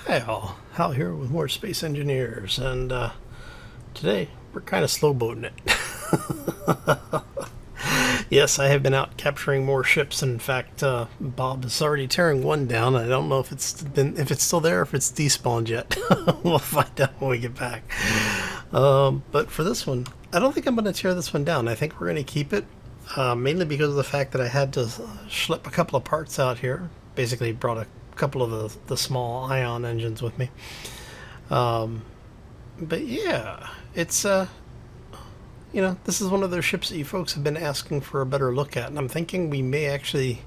Hi all, Hal here with more Space Engineers, and today we're kind of slow boating it. Yes, I have been out capturing more ships. In fact, Bob is already tearing one down. I don't know if it's still there, or if it's despawned yet. We'll find out when we get back. But for this one, I don't think I'm going to tear this one down. I think we're going to keep it, mainly because of the fact that I had to schlep a couple of parts out here. Basically, brought a couple of the small ion engines with me. But yeah, it's this is one of those ships that you folks have been asking for a better look at, and I'm thinking we may actually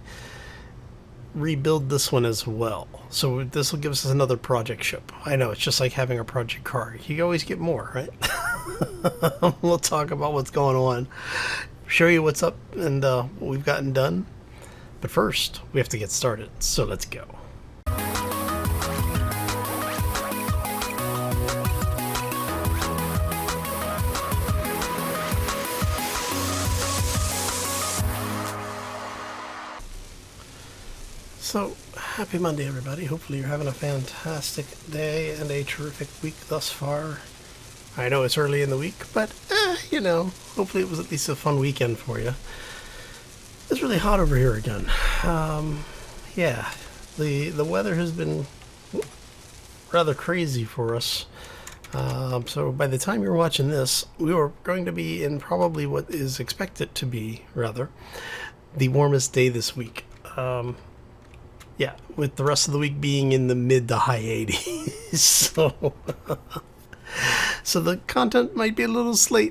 rebuild this one as well. So this will give us another project ship. I know, it's just like having a project car. You always get more, right? We'll talk about what's going on, show you what's up, and what we've gotten done. But first, we have to get started, so let's go. So, happy Monday, everybody. Hopefully you're having a fantastic day and a terrific week thus far. I know it's early in the week, but, hopefully it was at least a fun weekend for you. It's really hot over here again. Yeah, the weather has been rather crazy for us. So by the time you're watching this, we are going to be in probably what is expected to be, rather, the warmest day this week. Yeah, with the rest of the week being in the mid to high 80s. So the content might be a little just a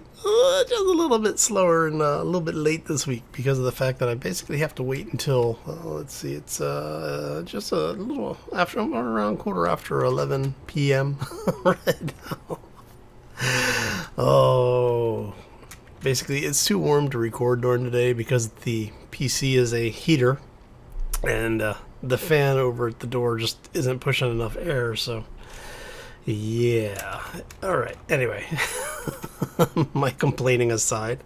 little bit slower and a little bit late this week because of the fact that I basically have to wait until, let's see, it's just a little after, around quarter after 11 p.m. right now. Oh, basically it's too warm to record during the day because the PC is a heater, and the fan over at the door just isn't pushing enough air, so yeah. Alright, anyway. My complaining aside.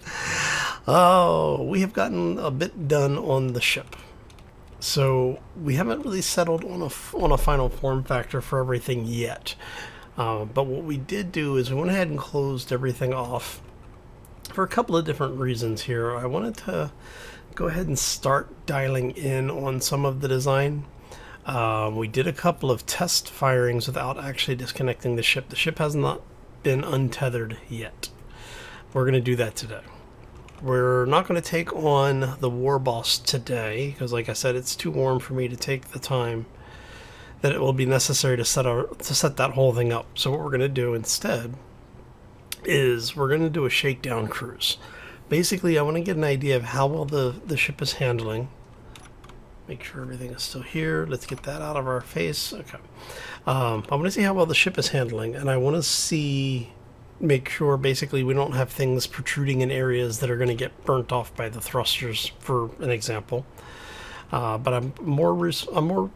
Oh, we have gotten a bit done on the ship. So, we haven't really settled on a final form factor for everything yet. But what we did do is we went ahead and closed everything off for a couple of different reasons here. I wanted to go ahead and start dialing in on some of the design. We did a couple of test firings without actually disconnecting the ship. The ship has not been untethered yet. We're going to do that today. We're not going to take on the War Boss today because, like I said, it's too warm for me to take the time that it will be necessary to set that whole thing up. So what we're going to do instead is we're going to do a shakedown cruise. Basically, I want to get an idea of how well the ship is handling. Make sure everything is still here. Let's get that out of our face. Okay. I want to see how well the ship is handling, and I want to make sure basically we don't have things protruding in areas that are going to get burnt off by the thrusters, for an example. But I'm more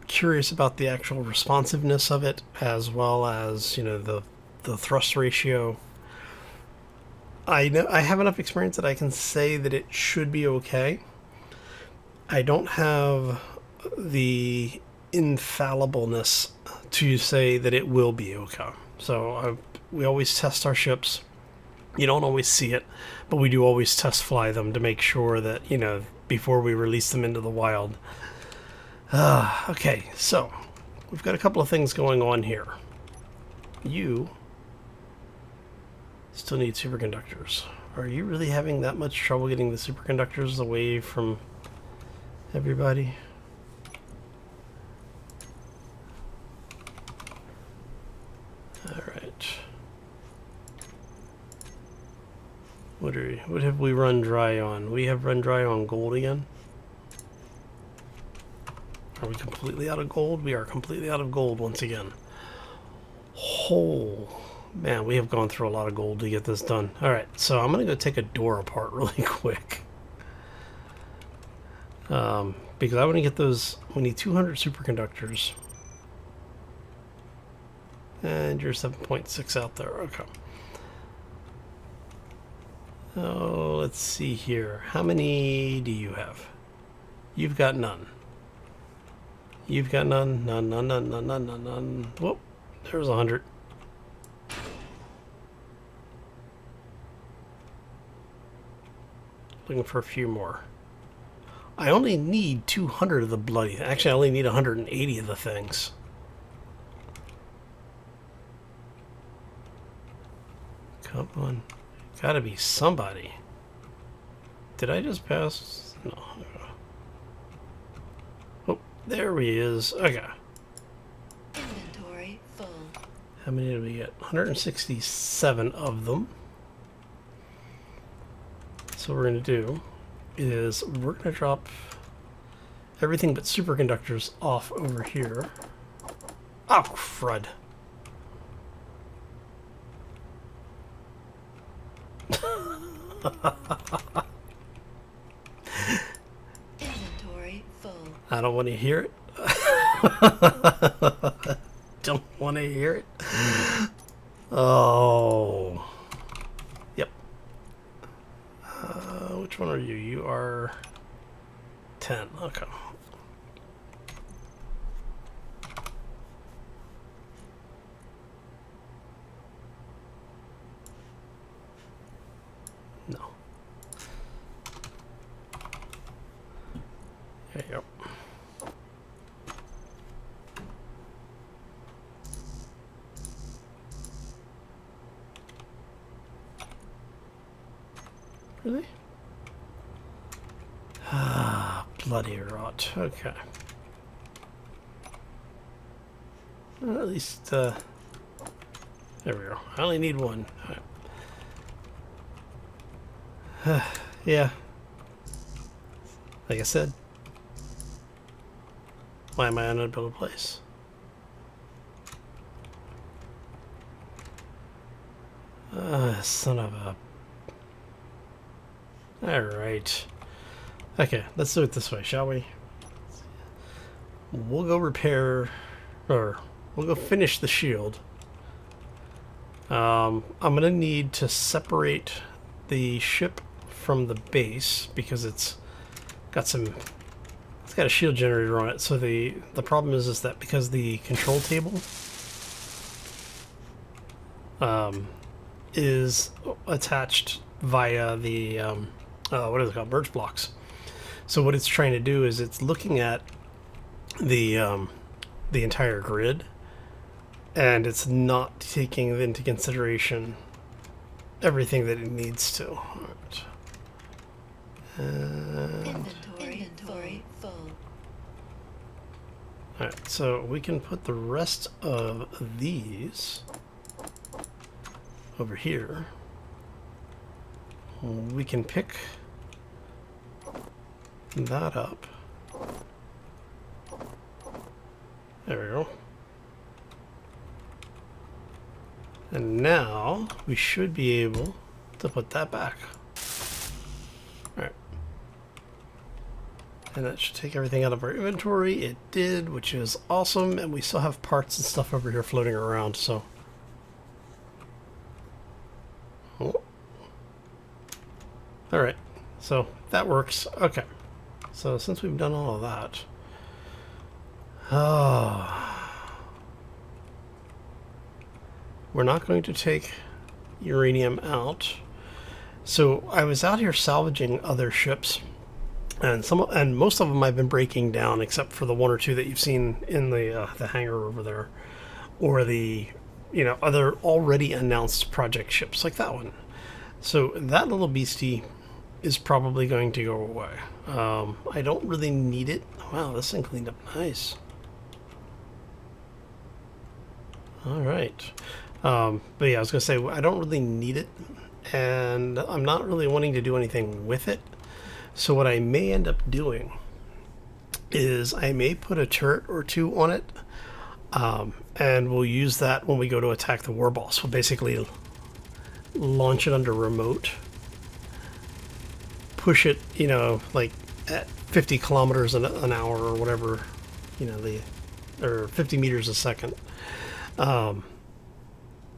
curious about the actual responsiveness of it, as well as the thrust ratio. I know I have enough experience that I can say that it should be okay. I don't have the infallibleness to say that it will be okay. So we always test our ships. You don't always see it, but we do always test fly them to make sure that, before we release them into the wild. Okay, so we've got a couple of things going on here. You still need superconductors. Are you really having that much trouble getting the superconductors away from everybody? Alright. What have we run dry on? We have run dry on gold again? Are we completely out of gold? We are completely out of gold once again. Man, we have gone through a lot of gold to get this done. Alright, so I'm going to go take a door apart really quick. Because I want to get those. We need 200 superconductors. And you're 7.6 out there. Okay. Oh, let's see here. How many do you have? You've got none. You've got none, none, none, none, none, none, none, none. Whoop, there's 100. Looking for a few more. I only need 200 of the bloody. Actually, I only need 180 of the things. Come on. Gotta be somebody. Did I just pass? No. Oh, there he is. Okay. Inventory full. How many did we get? 167 of them. So what we're going to do is we're going to drop everything but superconductors off over here. Oh, crud. Inventory full. I don't want to hear it. Don't want to hear it. Oh. Yep. Which one are you? You are 10. Okay. No. There you go. Really? Ah, bloody rot. Okay. Well, at least, there we go. I only need one. All right. Yeah. Like I said. Why am I unable to place? Son of a... Alright. Okay, let's do it this way, shall we? We'll go repair... Or, we'll go finish the shield. I'm going to need to separate the ship from the base because it's got some... It's got a shield generator on it, so the problem is that because the control table is attached via the what is it called, merge blocks. So what it's trying to do is it's looking at the entire grid, and it's not taking into consideration everything that it needs to. All right. Inventory full. Alright, so we can put the rest of these over here. We can pick that up. There we go. And now we should be able to put that back. Alright. And that should take everything out of our inventory. It did, which is awesome. And we still have parts and stuff over here floating around, so. Oh. Alright, so that works. Okay. So since we've done all of that. We're not going to take uranium out. So I was out here salvaging other ships. And most of them I've been breaking down, except for the one or two that you've seen in the hangar over there, or the other already announced project ships like that one. So that little beastie is probably going to go away. I don't really need it. Wow, this thing cleaned up nice. All right, but yeah, I was gonna say I don't really need it, and I'm not really wanting to do anything with it. So what I may end up doing is I may put a turret or two on it, and we'll use that when we go to attack the war boss. We'll basically launch it under remote, push it, like at 50 kilometers an hour or whatever, or 50 meters a second, and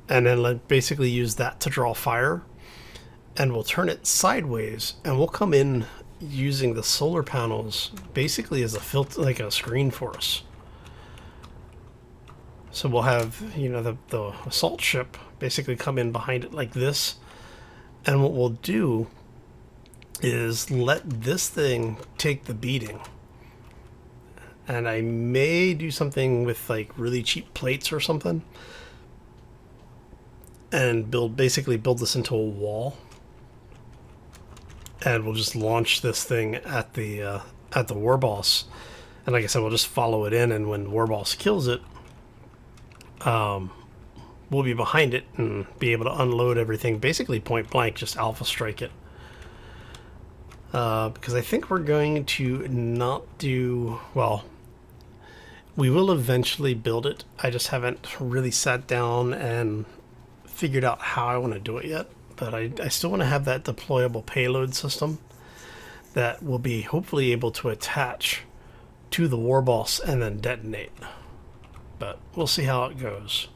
then basically use that to draw fire, and we'll turn it sideways, and we'll come in using the solar panels basically as a filter, like a screen for us. So we'll have, you know, the assault ship basically come in behind it like this. And what we'll do is let this thing take the beating. And I may do something with like really cheap plates or something. And basically build this into a wall. And we'll just launch this thing at the war boss. And like I said, we'll just follow it in, and when war boss kills it, we'll be behind it and be able to unload everything, basically point blank, just alpha strike it. Because I think we're going to not do, well, we will eventually build it. I just haven't really sat down and figured out how I want to do it yet. But I still want to have that deployable payload system that will be hopefully able to attach to the war boss and then detonate. But we'll see how it goes.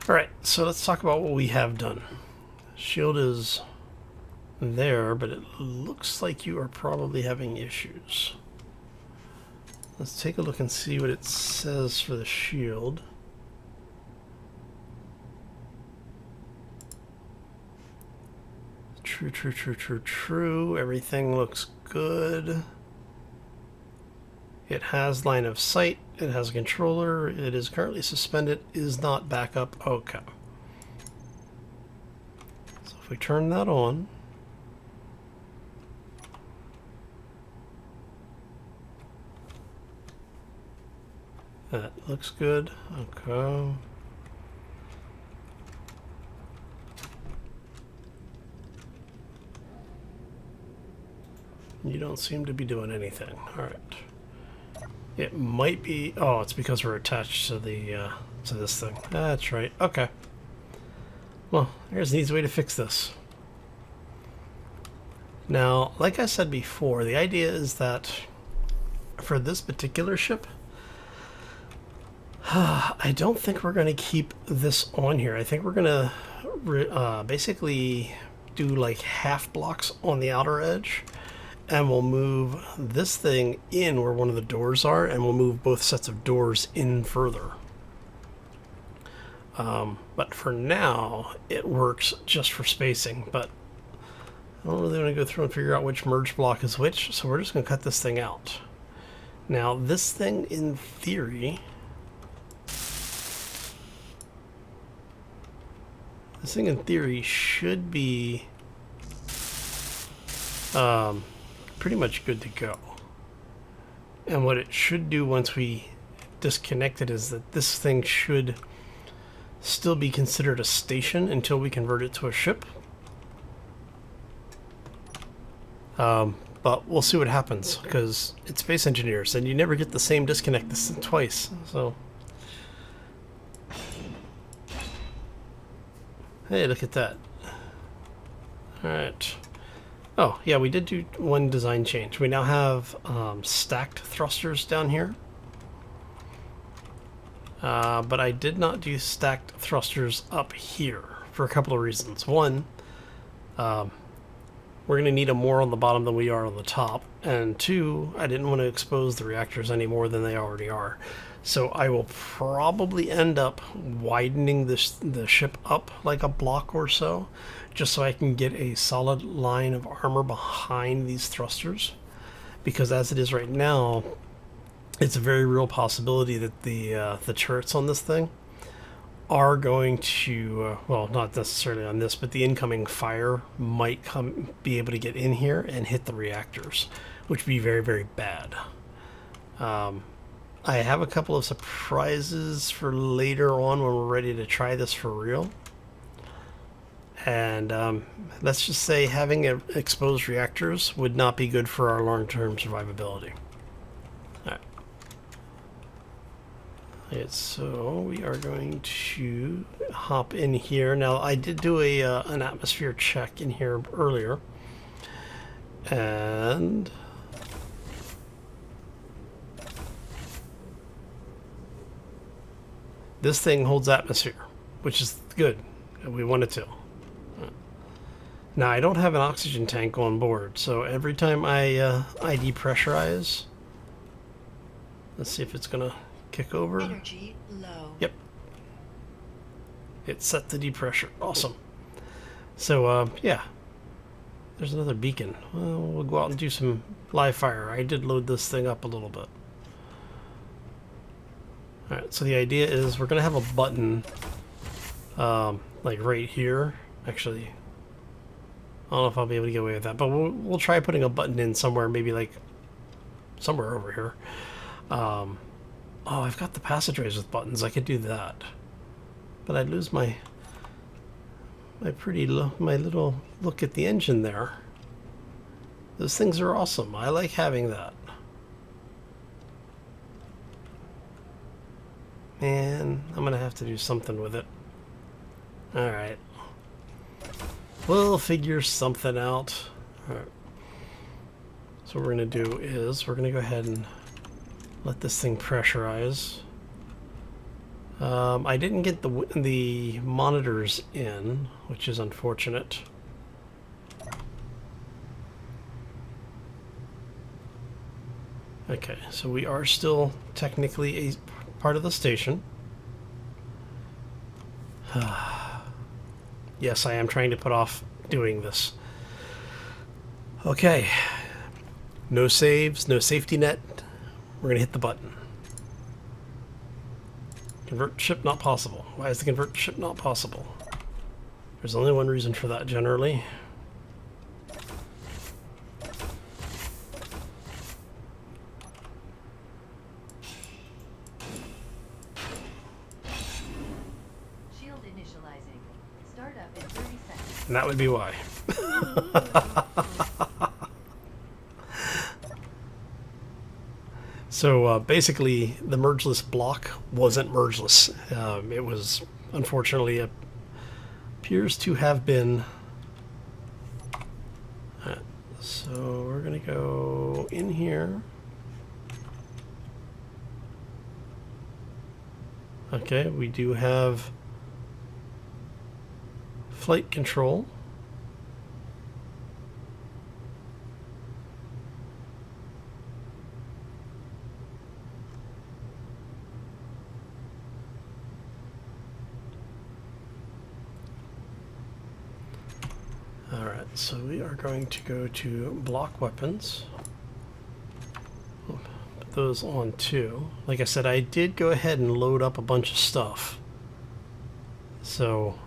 Alright, so let's talk about what we have done. Shield is there, but it looks like you are probably having issues. Let's take a look and see what it says for the shield. True. Everything looks good. It has line of sight. It has a controller. It is currently suspended. Is not backup. Okay. So if we turn that on. That looks good. Okay. You don't seem to be doing anything. Alright. It might be... Oh, it's because we're attached to the to this thing. That's right. Okay. Well, there's an easy way to fix this. Now, like I said before, the idea is that for this particular ship, I don't think we're going to keep this on here. I think we're going to basically do like half blocks on the outer edge. And we'll move this thing in where one of the doors are, and we'll move both sets of doors in further. But for now, it works just for spacing, but I don't really want to go through and figure out which merge block is which, so we're just going to cut this thing out. Now, this thing, in theory... should be... pretty much good to go. And what it should do once we disconnect it is that this thing should still be considered a station until we convert it to a ship. But we'll see what happens, because it's Space Engineers and you never get the same disconnect twice. So, hey, look at that. Alright. Oh, yeah, we did do one design change. We now have stacked thrusters down here. But I did not do stacked thrusters up here for a couple of reasons. One, we're going to need them more on the bottom than we are on the top. And two, I didn't want to expose the reactors any more than they already are. So I will probably end up widening the ship up like a block or so, just so I can get a solid line of armor behind these thrusters. Because as it is right now, it's a very real possibility that the turrets on this thing are going to, well, not necessarily on this, but the incoming fire might be able to get in here and hit the reactors, which would be very, very bad. I have a couple of surprises for later on when we're ready to try this for real. And let's just say having exposed reactors would not be good for our long-term survivability. Alright. Okay, so we are going to hop in here. Now, I did do an atmosphere check in here earlier. And... this thing holds atmosphere, which is good. We want it to. Now, I don't have an oxygen tank on board, so every time I depressurize, let's see if it's going to kick over. Energy low. Yep, It's set to depressure. Awesome. So, yeah. There's another beacon. Well, we'll go out and do some live fire. I did load this thing up a little bit. Alright, so the idea is we're going to have a button, like right here. Actually, I don't know if I'll be able to get away with that, but we'll try putting a button in somewhere, maybe like somewhere over here. Oh, I've got the passageways with buttons. I could do that, but I'd lose my little look at the engine there. Those things are awesome. I like having that. Man, I'm gonna have to do something with it. Alright. We'll figure something out. Alright. So what we're gonna do is we're gonna go ahead and let this thing pressurize. I didn't get the monitors in, which is unfortunate. Okay, so we are still technically a part of the station. Yes, I am trying to put off doing this. Okay. No saves, no safety net. We're going to hit the button. Convert ship not possible. Why is the convert ship not possible? There's only one reason for that generally. Shield initializing. Start up in 30 seconds. And that would be why. So basically, the mergeless block wasn't mergeless. It was, unfortunately, appears to have been. So we're going to go in here. Okay, we do have flight control. Alright, so we are going to go to block weapons. Put those on too. Like I said, I did go ahead and load up a bunch of stuff. So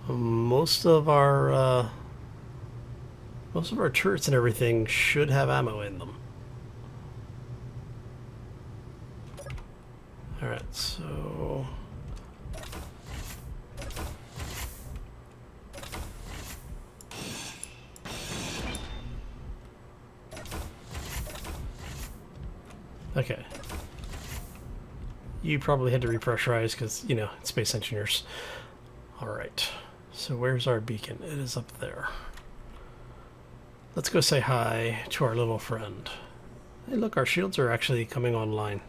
most of our turrets and everything should have ammo in them. Alright, so okay. You probably had to repressurize because, you know, space engineers. Alright. So where's our beacon? It is up there. Let's go say hi to our little friend. Hey, look, our shields are actually coming online.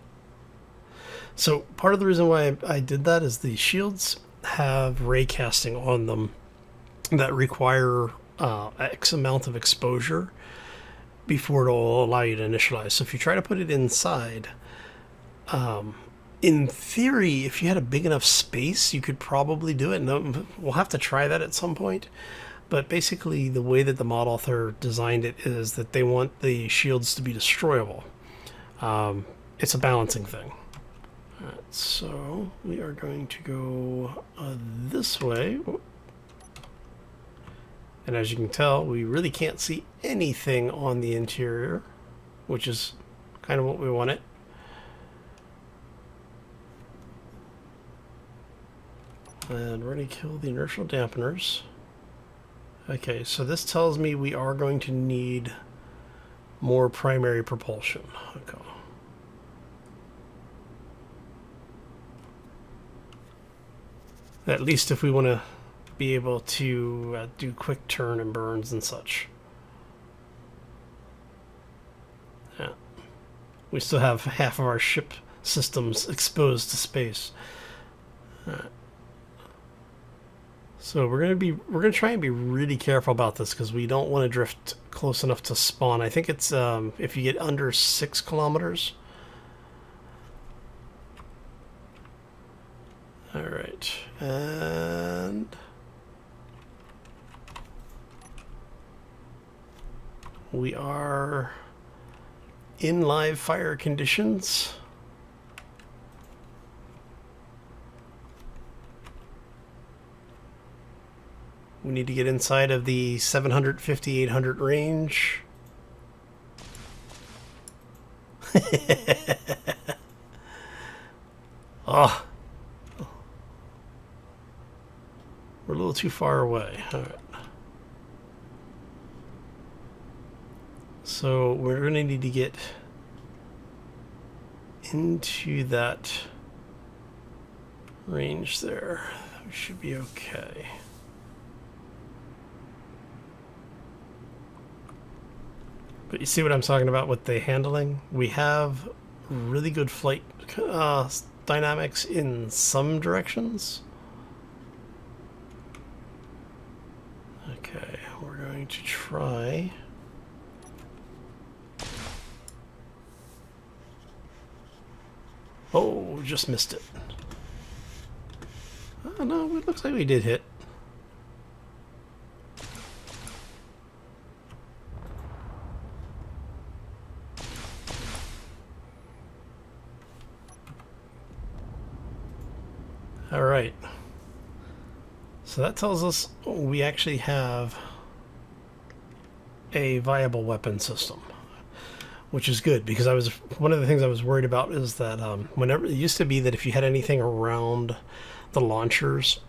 So part of the reason why I did that is the shields have ray casting on them that require X amount of exposure before it'll allow you to initialize. So if you try to put it inside, in theory, if you had a big enough space, you could probably do it. No, we'll have to try that at some point. But basically, the way that the mod author designed it is that they want the shields to be destroyable. It's a balancing thing. Alright, so we are going to go this way. And as you can tell, we really can't see anything on the interior, which is kind of what we wanted. And we're going to kill the inertial dampeners. Okay, so this tells me we are going to need more primary propulsion. Okay. At least if we want to be able to do quick turn and burns and such. Yeah. We still have half of our ship systems exposed to space. So we're gonna try and be really careful about this because we don't want to drift close enough to spawn. I think it's if you get under 6 kilometers. All right, and we are in live fire conditions. We need to get inside of the 750, 800 range. Oh, we're a little too far away. All right. So we're going to need to get into that range there. We should be okay. But you see what I'm talking about with the handling? We have really good flight dynamics in some directions. Okay, we're going to try. Oh, just missed it. Oh, no, it looks like we did hit. All right. So that tells us we actually have a viable weapon system, which is good, because one of the things I was worried about is that whenever it used to be that if you had anything around the launchers,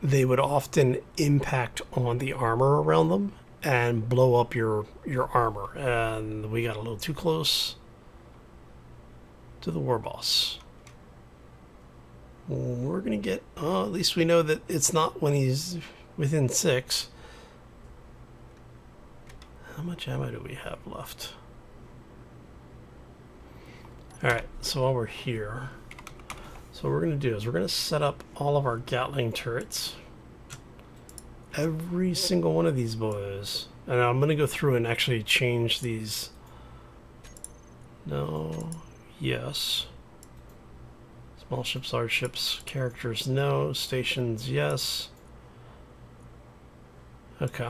they would often impact on the armor around them and blow up your armor, and we got a little too close to the war boss. We're gonna get, at least we know that it's not when he's within 6. How much ammo do we have left? Alright, so while we're here, so what we're going to do is we're going to set up all of our Gatling turrets. Every single one of these boys. And I'm going to go through and actually change these. No. Yes. Small ships, large ships, characters, no. Stations, yes. Okay.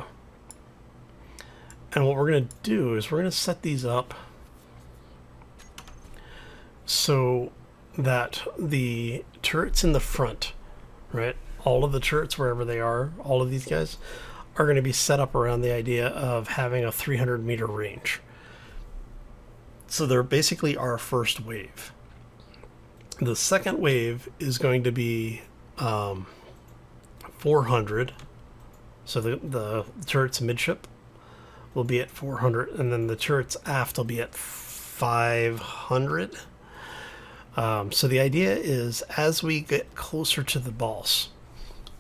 And what we're going to do is we're going to set these up so that the turrets in the front, right, all of the turrets wherever they are, all of these guys are going to be set up around the idea of having a 300 meter range. So they're basically our first wave. The second wave is going to be 400. So the turrets midship will be at 400, and then the turrets aft will be at 500. So the idea is, as we get closer to the boss,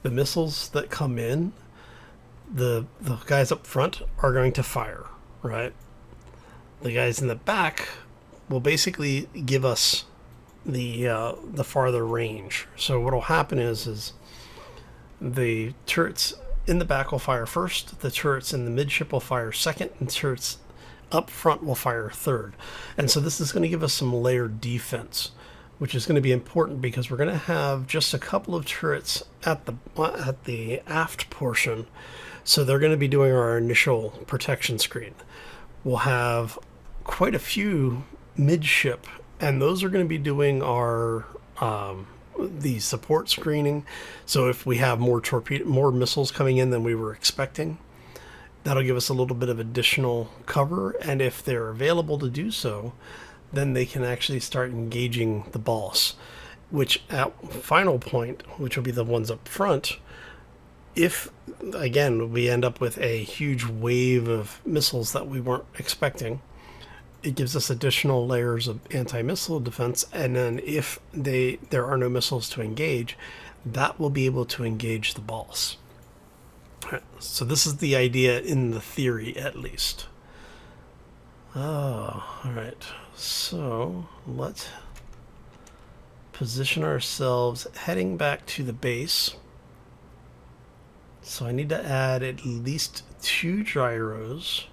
the missiles that come in, the guys up front are going to fire, right? The guys in the back will basically give us the farther range. So what'll happen is the turrets in the back will fire first, the turrets in the midship will fire second, and turrets up front will fire third. And so this is going to give us some layered defense, which is going to be important because we're going to have just a couple of turrets at the aft portion. So they're going to be doing our initial protection screen. We'll have quite a few midship, and those are going to be doing our the support screening. So if we have more missiles coming in than we were expecting, that'll give us a little bit of additional cover. And if they're available to do so, then they can actually start engaging the boss, which at final point, which will be the ones up front, if again we end up with a huge wave of missiles that we weren't expecting, it gives us additional layers of anti-missile defense. And then if there are no missiles to engage, that will be able to engage the boss. So this is the idea in the theory, at least. Oh, all right. So let's position ourselves heading back to the base. So I need to add at least 2 gyros.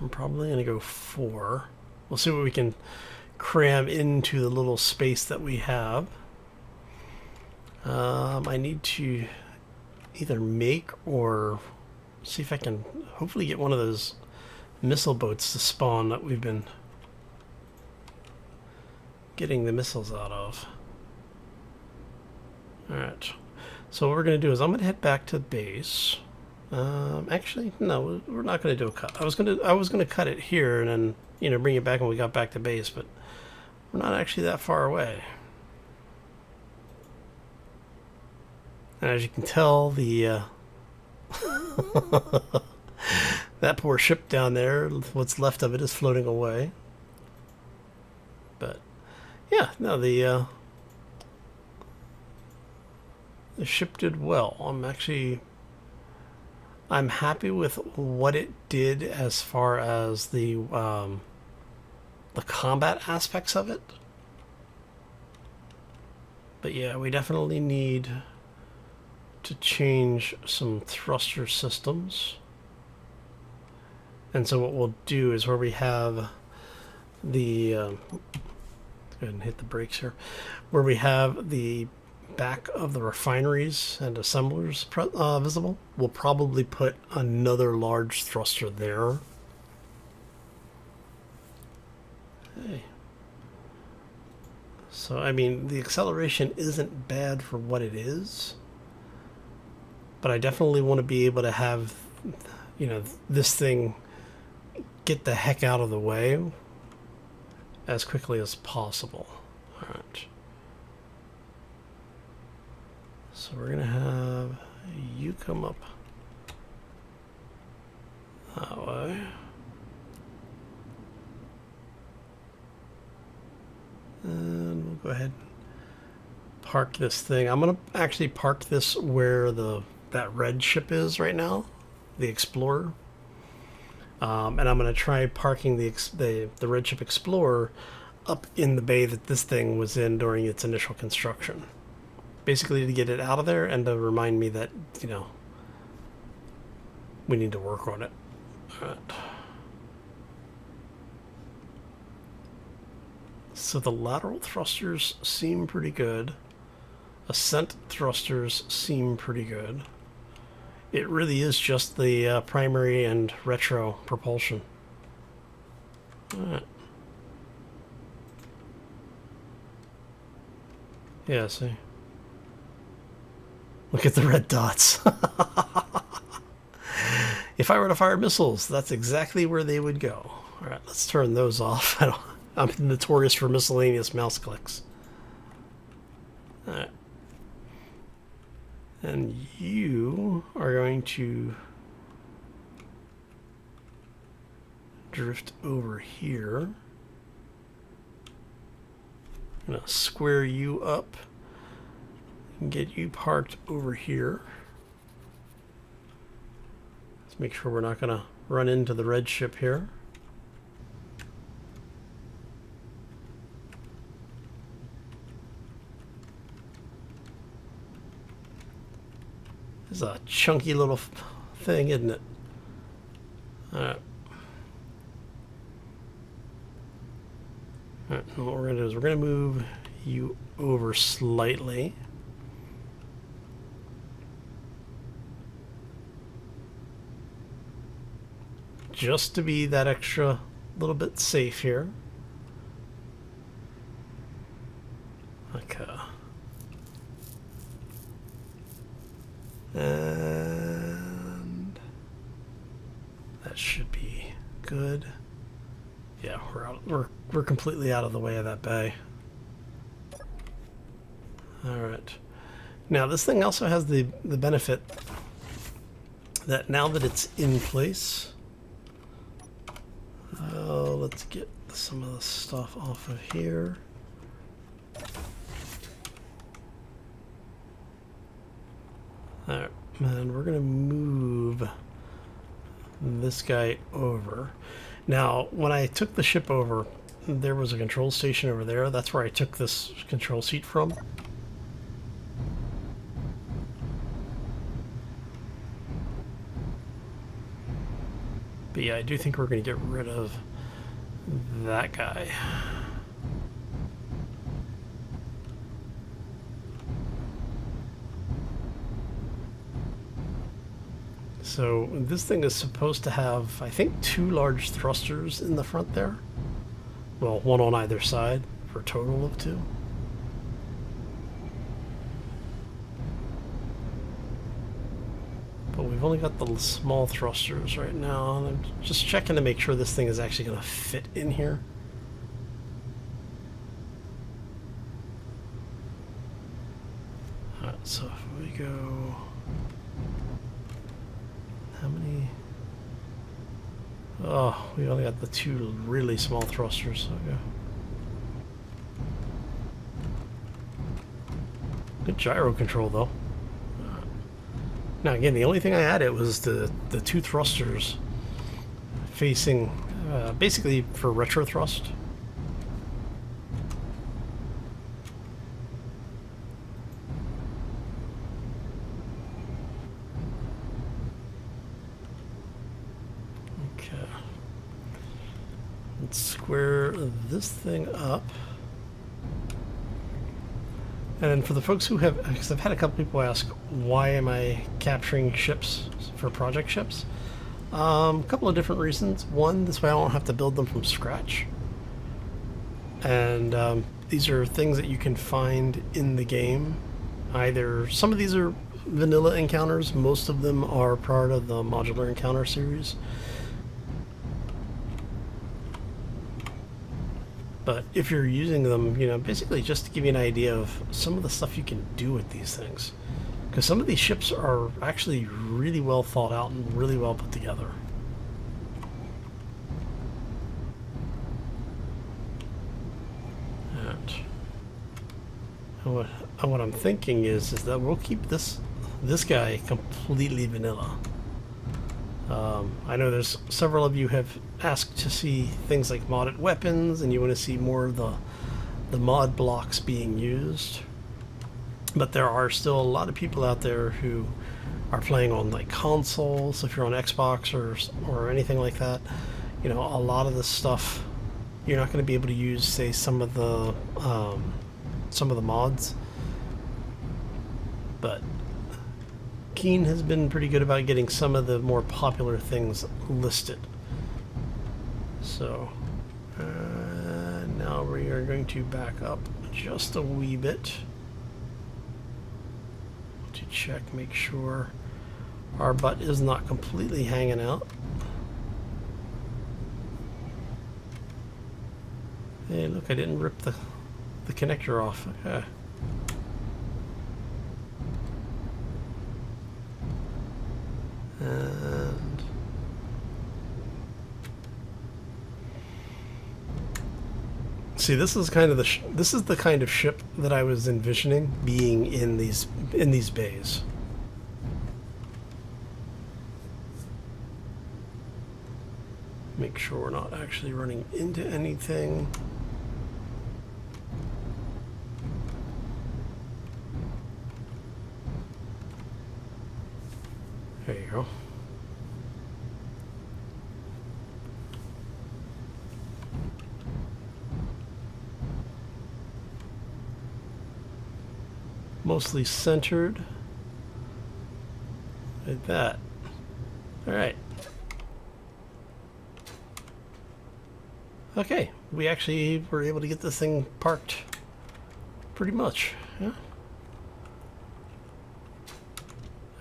I'm probably going to go 4. We'll see what we can cram into the little space that we have. I need to either make or see if I can hopefully get one of those missile boats to spawn that we've been getting the missiles out of. Alright, so what we're going to do is I'm going to head back to base. Actually, no, we're not going to do a cut. I was going to cut it here and then, you know, bring it back when we got back to base, but we're not actually that far away. And as you can tell, the that poor ship down there, what's left of it is floating away. But yeah, no, the ship did well. I'm happy with what it did as far as the combat aspects of it. But yeah, we definitely need to change some thruster systems. And so what we'll do is where we have the go ahead and hit the brakes here, where we have the back of the refineries and assemblers visible, we'll probably put another large thruster there. Hey. So I mean, the acceleration isn't bad for what it is, but I definitely want to be able to have, you know, this thing get the heck out of the way as quickly as possible. All right. So we're gonna have you come up that way. And we'll go ahead and park this thing. I'm gonna actually park this where that red ship is right now, the Explorer. And I'm gonna try parking the red ship Explorer up in the bay that this thing was in during its initial construction. Basically to get it out of there and to remind me that, you know, we need to work on it. All right. So the lateral thrusters seem pretty good. Ascent thrusters seem pretty good. It really is just the primary and retro propulsion. All right. Yeah, see. Look at the red dots. If I were to fire missiles, that's exactly where they would go. All right, let's turn those off. I'm notorious for miscellaneous mouse clicks. All right. And you are going to drift over here. I'm going to square you up and get you parked over here. Let's make sure we're not going to run into the red ship here. It's a chunky little thing, isn't it? Alright. Alright, and what we're going to do is we're going to move you over slightly. Just to be that extra little bit safe here. Okay. And that should be good. Yeah, we're completely out of the way of that bay. All right. Now this thing also has the benefit that now that it's in place, let's get some of the stuff off of here. Alright, and we're gonna move this guy over. Now, when I took the ship over, there was a control station over there. That's where I took this control seat from. But yeah, I do think we're gonna get rid of that guy. So this thing is supposed to have, I think, 2 large thrusters in the front there. Well, one on either side for a total of 2. But we've only got the small thrusters right now, and I'm just checking to make sure this thing is actually going to fit in here. Alright, so if we go... How many? Oh, we only got the 2 really small thrusters. Okay. Good gyro control, though. Now, again, the only thing I added was the 2 thrusters facing, basically for retro thrust. Square this thing up. And then for the folks who have, because I've had a couple people ask, why am I capturing ships for project ships? A couple of different reasons. One, this way I don't have to build them from scratch. And these are things that you can find in the game. Either, some of these are vanilla encounters, most of them are part of the Modular Encounter series. But if you're using them, you know, basically just to give you an idea of some of the stuff you can do with these things. Because some of these ships are actually really well thought out and really well put together. And what I'm thinking is that we'll keep this guy completely vanilla. I know there's several of you have asked to see things like modded weapons, and you want to see more of the mod blocks being used. But there are still a lot of people out there who are playing on like consoles. If you're on Xbox or anything like that, you know, a lot of this stuff you're not going to be able to use, say, some of the mods. But Keen has been pretty good about getting some of the more popular things listed. So now we are going to back up just a wee bit to check, make sure our butt is not completely hanging out. Hey, look, I didn't rip the connector off. Okay. And see, this is kind of the kind of ship that I was envisioning being in these bays. Make sure we're not actually running into anything. There you go. Mostly centered. Like that. All right. Okay, we actually were able to get this thing parked pretty much. Yeah.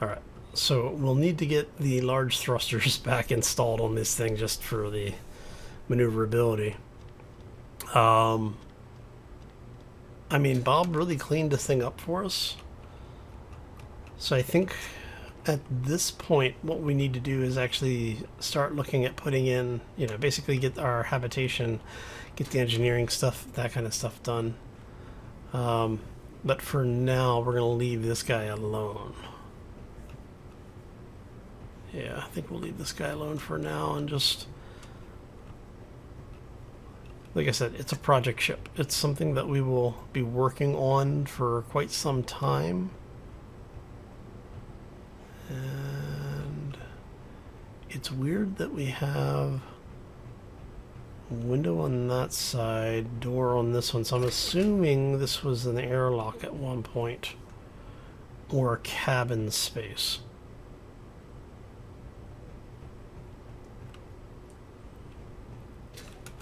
All right. So we'll need to get the large thrusters back installed on this thing just for the maneuverability. I mean, Bob really cleaned this thing up for us. So I think at this point, what we need to do is actually start looking at putting in, you know, basically get our habitation, get the engineering stuff, that kind of stuff done. But for now, we're going to leave this guy alone. Yeah, I think we'll leave this guy alone for now and just... Like I said, it's a project ship. It's something that we will be working on for quite some time. And it's weird that we have a window on that side, door on this one. So I'm assuming this was an airlock at one point, or a cabin space.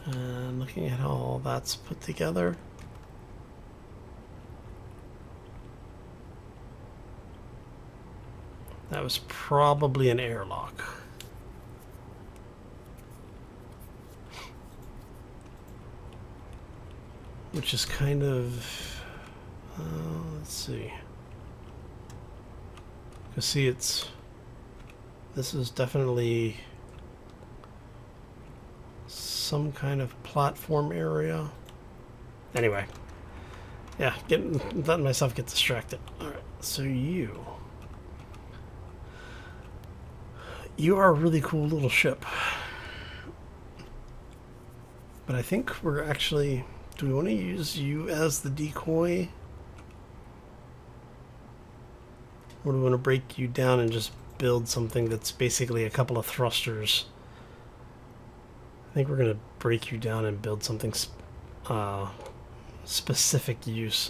And looking at how all that's put together. That was probably an airlock. Which is kind of... let's see. You see, this is definitely some kind of platform area. Anyway, yeah, letting myself get distracted. All right, so you are a really cool little ship, but I think we're actually. Do we want to use you as the decoy? Or do we want to break you down and just build something that's basically a couple of thrusters? I think we're going to break you down and build something specific use.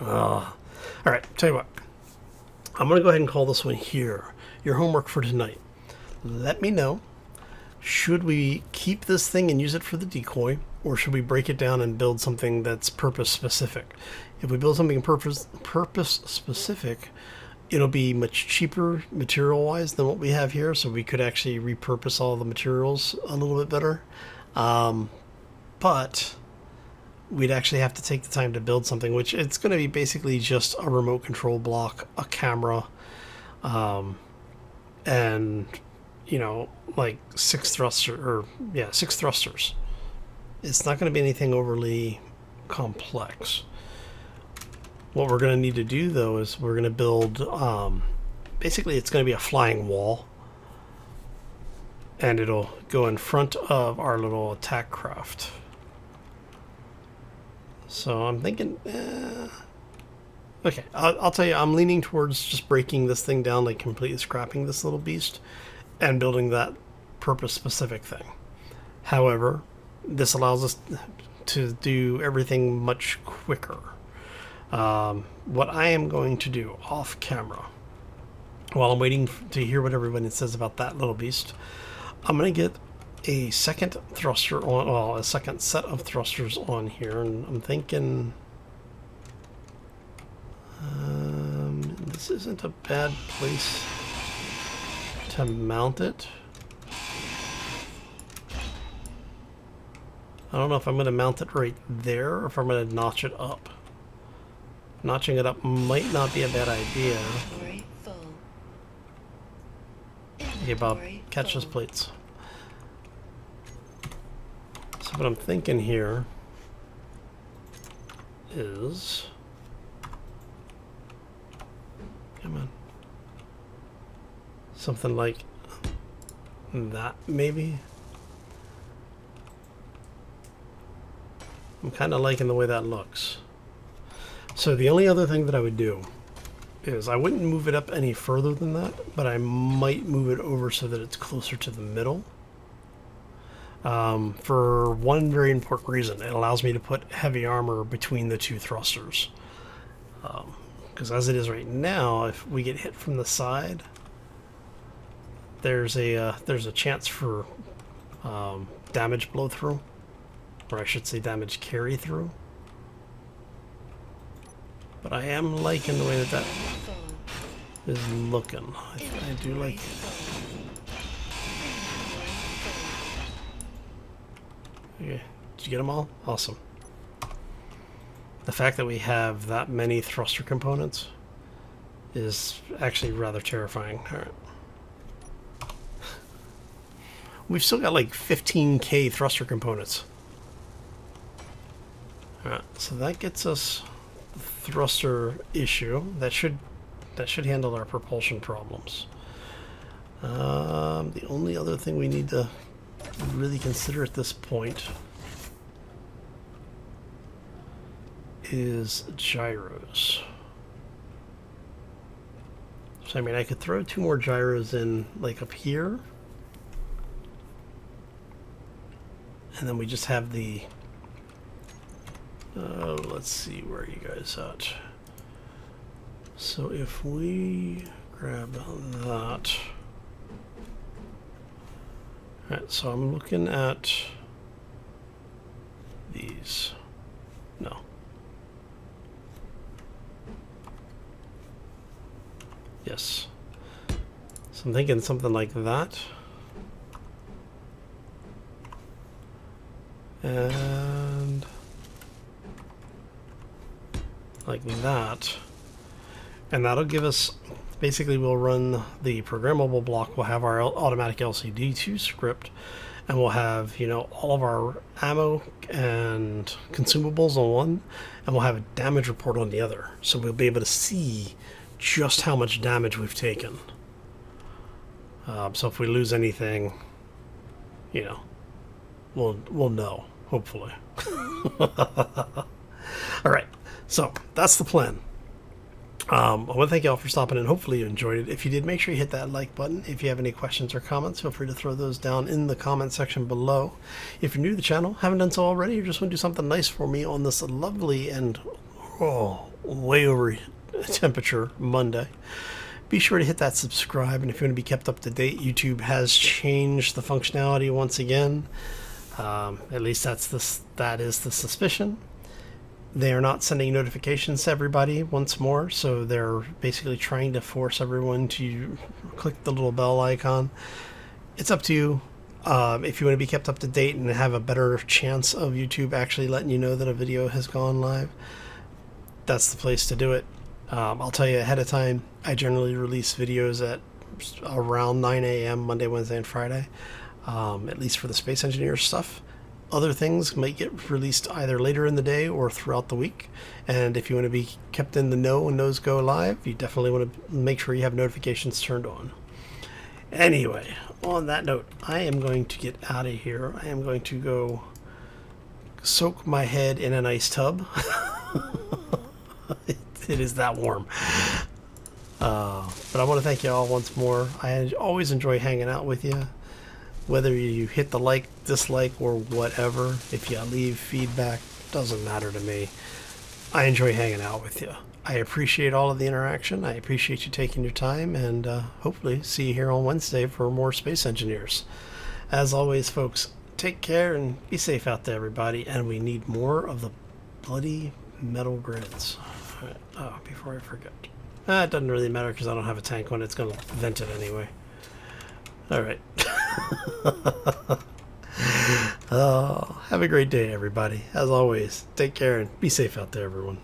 Alright, tell you what. I'm going to go ahead and call this one here. Your homework for tonight. Let me know. Should we keep this thing and use it for the decoy, or should we break it down and build something that's purpose specific? If we build something purpose specific, it'll be much cheaper material wise than what we have here, so we could actually repurpose all the materials a little bit better. But we'd actually have to take the time to build something, which it's going to be basically just a remote control block, a camera, and you know, like six thrusters. It's not going to be anything overly complex. What we're going to need to do though is we're going to build, basically it's going to be a flying wall, and it'll go in front of our little attack craft. So I'm thinking, okay, I'll tell you, I'm leaning towards just breaking this thing down, like completely scrapping this little beast and building that purpose-specific thing. However, this allows us to do everything much quicker. What I am going to do off camera, while I'm waiting to hear what everybody says about that little beast, I'm going to get a second thruster on, well, a second set of thrusters on here, and I'm thinking this isn't a bad place to mount it. I don't know if I'm going to mount it right there or if I'm going to notch it up. Notching it up might not be a bad idea. Okay, Bob, catch those plates. So what I'm thinking here is... Come on. Something like that, maybe? I'm kind of liking the way that looks. So the only other thing that I would do is I wouldn't move it up any further than that, but I might move it over so that it's closer to the middle. For one very important reason, it allows me to put heavy armor between the two thrusters. Because as it is right now, if we get hit from the side, there's a chance for damage blow through, or I should say damage carry through. But I am liking the way that is looking. I do like it. Okay, did you get them all? Awesome. The fact that we have that many thruster components is actually rather terrifying. All right. We've still got like 15k thruster components. All right, so that gets us the thruster issue. That should handle our propulsion problems. The only other thing we need to really consider at this point is gyros. So I mean, I could throw 2 more gyros in, like up here, and then we just have the let's see, where are you guys at? So if we grab that, Alright, so I'm looking at these. No. Yes. So I'm thinking something like that. And like that. And that'll give us, basically we'll run the programmable block, we'll have our automatic LCD2 script, and we'll have, you know, all of our ammo and consumables on one, and we'll have a damage report on the other. So we'll be able to see just how much damage we've taken. So if we lose anything, you know, we'll know, hopefully. All right, so that's the plan. I want to thank you all for stopping in. Hopefully you enjoyed it. If you did, make sure you hit that like button. If you have any questions or comments, feel free to throw those down in the comment section below. If you're new to the channel, haven't done so already, or just want to do something nice for me on this lovely and way over temperature Monday, be sure to hit that subscribe. And if you want to be kept up to date, YouTube has changed the functionality once again. At least that is the suspicion. They are not sending notifications to everybody once more, so they're basically trying to force everyone to click the little bell icon. It's up to you. If you want to be kept up to date and have a better chance of YouTube actually letting you know that a video has gone live, that's the place to do it. I'll tell you ahead of time, I generally release videos at around 9 a.m. Monday, Wednesday, and Friday, at least for the Space Engineer stuff. Other things might get released either later in the day or throughout the week. And if you want to be kept in the know when those go live, you definitely want to make sure you have notifications turned on. Anyway, on that note, I am going to get out of here. I am going to go soak my head in an ice tub. It is that warm. But I want to thank you all once more. I always enjoy hanging out with you. Whether you hit the like, dislike, or whatever, if you leave feedback, doesn't matter to me. I enjoy hanging out with you. I appreciate all of the interaction. I appreciate you taking your time, and hopefully see you here on Wednesday for more Space Engineers. As always, folks, take care and be safe out there, everybody. And we need more of the bloody metal grids. All right. Oh, before I forget. It doesn't really matter because I don't have a tank on it. It's going to vent it anyway. All right. Have a great day, everybody. As always, take care and be safe out there, everyone.